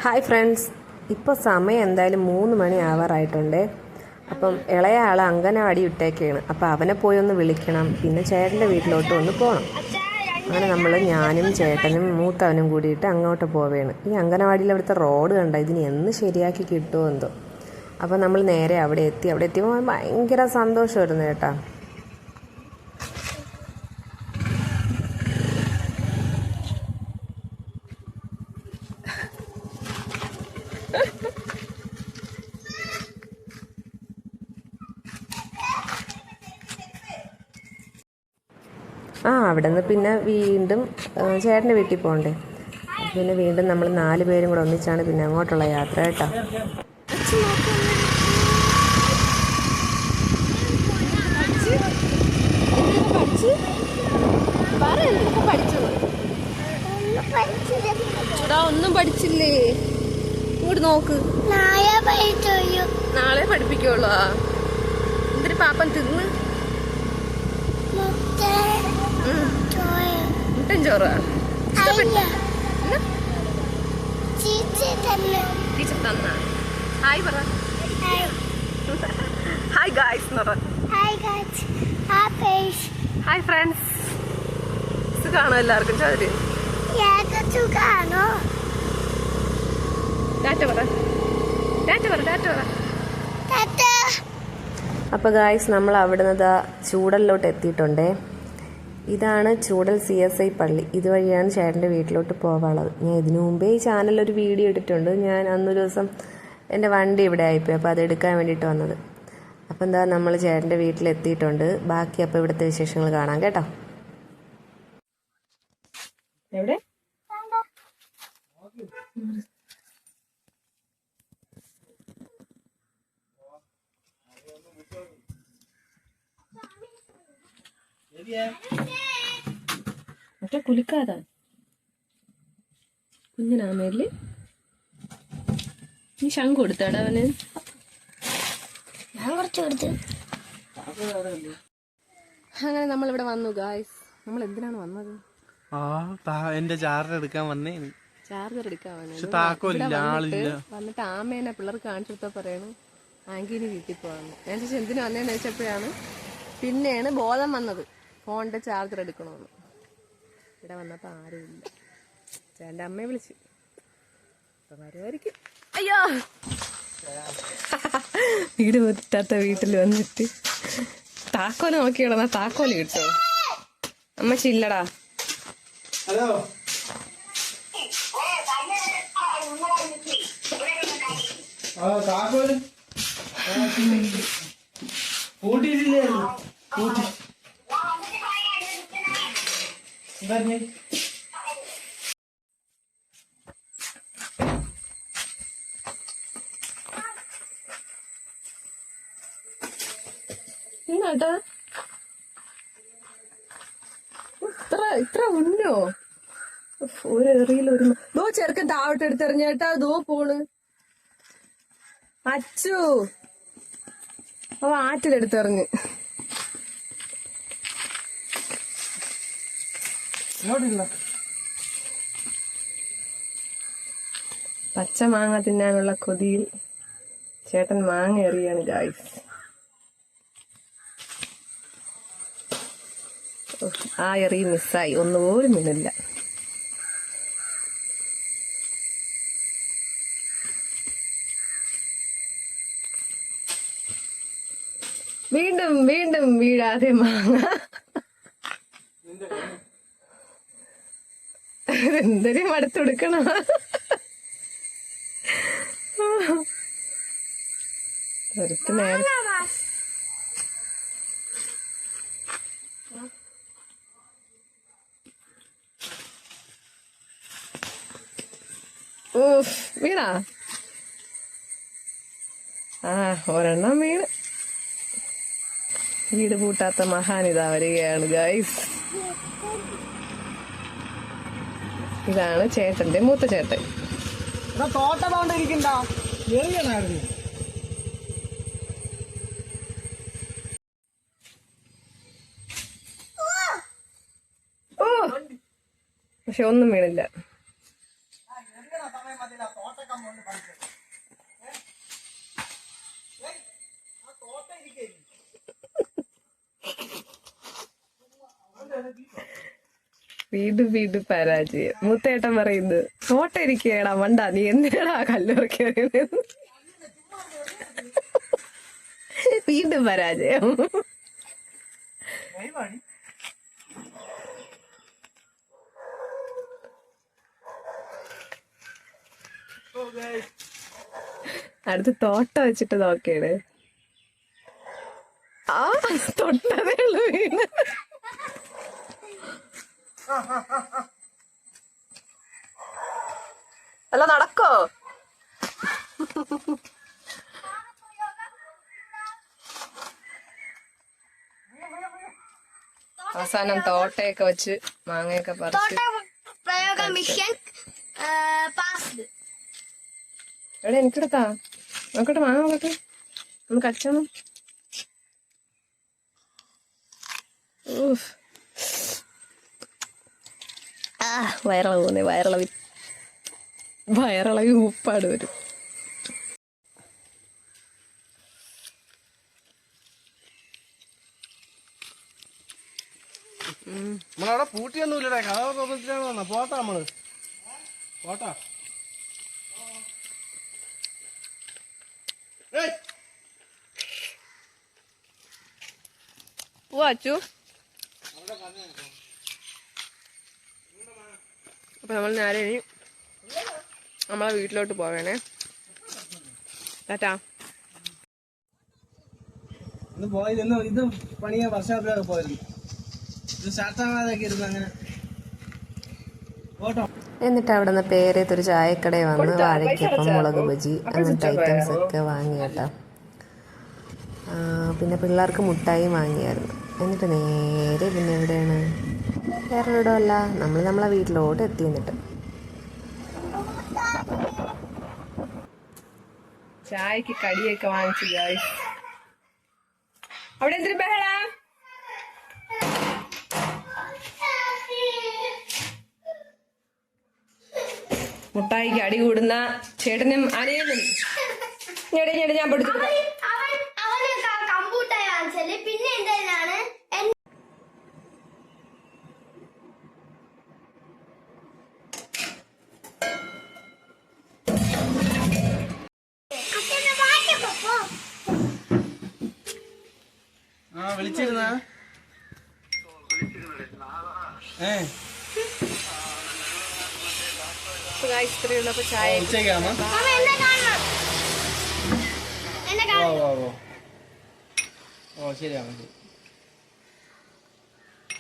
Hi friends, ഇപ്പോൾ സമയം എന്തായാലും 3 മണി ആവാറായിട്ടുണ്ട്. അപ്പം ഇളയ ആൾ അംഗനവാടി വിട്ടേക്കാണ്. അപ്പോൾ അവനെ പോയി ഒന്ന് വിളിക്കണം. പിന്നെ ചേട്ടൻ്റെ വീട്ടിലോട്ട് ഒന്ന് പോകണം. അങ്ങനെ ഞാനും ചേട്ടനും മൂത്തവനും കൂടിയിട്ട് അങ്ങോട്ട് പോവുകയാണ്. ഈ അംഗനവാടിയിൽ അവിടുത്തെ റോഡ് കണ്ട ഇതിന് എന്ന് ശരിയാക്കി കിട്ടുമോ എന്തോ. അപ്പോൾ നമ്മൾ നേരെ അവിടെ എത്തിയപ്പോൾ ഭയങ്കര സന്തോഷമായിരുന്നു കേട്ടോ. അവിടെ നിന്ന് പിന്നെ വീണ്ടും ചേട്ടൻ്റെ വീട്ടിൽ പോകണ്ടേ. പിന്നെ വീണ്ടും നമ്മൾ 4 പേരും കൂടെ ഒന്നിച്ചാണ് പിന്നെ അങ്ങോട്ടുള്ള യാത്ര കേട്ടോ. ഒന്നും പഠിച്ചില്ലേ? ഇങ്ങോട്ട് നോക്ക്. നാളെ പഠിപ്പിക്കുള്ളൂ. എന്തിന് പാപ്പൻ തിന്ന് മുട്ടൻ ചോറാ? ടീച്ചർ തന്ന. ഹായ് പറ. ഹായ് ഗായ്സ് എന്ന് പറ. Hi friends. സുഖാണോ എല്ലാവർക്കും? ചോദ്യം അപ്പോൾ ഗായ്സ്, നമ്മൾ അവിടുന്ന് ചൂടലിലോട്ട് എത്തിയിട്ടുണ്ടേ. ഇതാണ് ചൂടൽ CSI പള്ളി. ഇതുവഴിയാണ് ചേട്ടൻ്റെ വീട്ടിലോട്ട് പോകാനുള്ളത്. ഞാൻ ഇതിനു മുമ്പേ ഈ ചാനലൊരു വീഡിയോ ഇട്ടിട്ടുണ്ട്. ഞാൻ അന്നൊരു ദിവസം എൻ്റെ വണ്ടി ഇവിടെ ആയിപ്പോയി, അപ്പോൾ അതെടുക്കാൻ വേണ്ടിയിട്ട് വന്നത്. അപ്പോൾ നമ്മൾ ചേട്ടൻ്റെ വീട്ടിലെത്തിയിട്ടുണ്ട്. ബാക്കി അപ്പോൾ ഇവിടുത്തെ വിശേഷങ്ങൾ കാണാം കേട്ടോ. എവിടെ മറ്റേ കുലിക്കാതാ കുഞ്ഞിനാമേല് നീ ശംഖ് കൊടുത്താടാ അവന്? ഞാൻ കുറച്ച് കൊടുത്തു. അങ്ങനെ നമ്മളിവിടെ വന്നു ഗായ്സ്. നമ്മൾ എന്തിനാണ് വന്നത്? എന്റെ ചാർജർ എടുക്കാൻ വന്നേ. വന്നിട്ട് ആമേനെ പിള്ളേർക്ക് കാണിച്ചെടുത്താ പറയണു ആങ്കിന് വീട്ടിൽ പോകാന്ന്. ഞാൻ ചോദിച്ചാൽ എന്തിനു വന്നേന്ന് വെച്ചപ്പോഴാണ് പിന്നെയാണ് ബോധം വന്നത് ഫോണിന്റെ ചാർജർ എടുക്കണമെന്ന്. ഇവിടെ വന്നപ്പോ ആരുമില്ല. ചേട്ടൻ്റെ അമ്മയെ വിളിച്ചു. അപ്പൊ വരുമായിരിക്കും. അയ്യോ, വീട് പറ്റാത്ത വീട്ടിൽ വന്നിട്ട് താക്കോല് നോക്കിയോളാ. താക്കോല് കിട്ടോ? അമ്മച്ചില്ലടാ. ഹലോ, താക്കോല് പൂട്ടിയിട്ടില്ലായിരുന്നു. ഇത്ര ഉണ്ടോ? ഒരു എറിയിലൊരു ചെറുക്കൻ താവട്ട് എടുത്തെറിഞ്ഞേട്ടാ. ദോ പോണ് അച്ചു. അവ ആറ്റിലെടുത്തെറിഞ്ഞ്. പച്ച മാങ്ങ തിന്നാനുള്ള കൊതിയിൽ ചേട്ടൻ മാങ്ങ എറിയാണ് ഗായ്സ്. ആ എറി മിസ്സായി. ഒന്നുപോലും മിന്നില്ല. വീണ്ടും വീണ്ടും വീഴാതെ മാങ്ങ. എന്തൊരു മടുത്തെടുക്കണ. വീണാ? ഒരെണ്ണം വീണ്. വീട് പൂട്ടാത്ത മഹാനിതാ വരികയാണ് ഗൈസ്. ഇതാണ് ചേട്ടന്റെ മൂത്ത ചേട്ടൻ. പക്ഷെ ഒന്നും വീണില്ല. വീണ്ടും വീണ്ടും പരാജയം. മൂത്തേട്ടൻ പറയുന്നത് തോട്ട ഇരിക്കടാ മണ്ട, നീ എന്തിനാടാ കല്ലുറക്കി വീണ്ടും പരാജയം. അടുത്ത് തോട്ട വെച്ചിട്ട് നോക്കേണ്. ആ തൊട്ടതേ ഉള്ളു വീണ്. അല്ല നടക്കോ? അവസാനം തോട്ടയൊക്കെ വെച്ച് മാങ്ങയൊക്കെ പറിച്ച് എവിടെ എനിക്കെടുത്താ നോക്കട്ടെ, മാങ്ങ നോക്കട്ടെ, ഒന്ന് കടിച്ചോണം. വയറിളവ് പോകുന്നേ, വയറിളവി ഉപ്പാട് വരും. നമ്മളവിടെ പൂട്ടിയൊന്നുമില്ലടേ, കഥ തുറന്നിട്ടാണ് വന്ന. പോട്ടാ നമ്മള്, പോട്ടാ. പോവാച്ചു. അപ്പൊ നമ്മൾ നേരെ ഇനി നമ്മളെ വീട്ടിലോട്ട് പോവേണേ. ടാറ്റാ. ഇന്ന് പോയത് ഇത് പണിയാ വർഷാപ്പിലൊക്കെ പോയിരുന്നു. ഇത് സ്റ്റാർട്ടാകാതൊക്കെ ഇരുന്ന് അങ്ങനെ പോട്ടോ. എന്നിട്ട് അവിടെ നിന്ന് പേരത്തൊരു ചായക്കടയിൽ വന്ന് വാഴയ്ക്കപ്പം, മുളക് ബജി അങ്ങനത്തെ ഐറ്റംസ് ഒക്കെ വാങ്ങി കേട്ടോ. പിന്നെ പിള്ളേർക്ക് മുട്ടായി വാങ്ങിയായിരുന്നു. എന്നിട്ട് നേരെ പിന്നെ എവിടെയാണ്, വേറെ എവിടെയല്ല, നമ്മളെ വീട്ടിലോട്ട് എത്തി. എന്നിട്ട് ചായക്ക് കടിയൊക്കെ വാങ്ങിച്ചു. അവിടെ എന്തൊരു ബഹള? മുട്ടായിക്ക് അടി കൂടുന്ന ചേട്ടനും അനിയനും ഞാൻ പഠിച്ചു. പിന്നെ എന്താണ് വിളിച്ചിരുന്ന ഇത്രയുള്ളപ്പോ ചായ ഉച്ചയ്ക്കാണോ? ഓ ശരിയാണ്.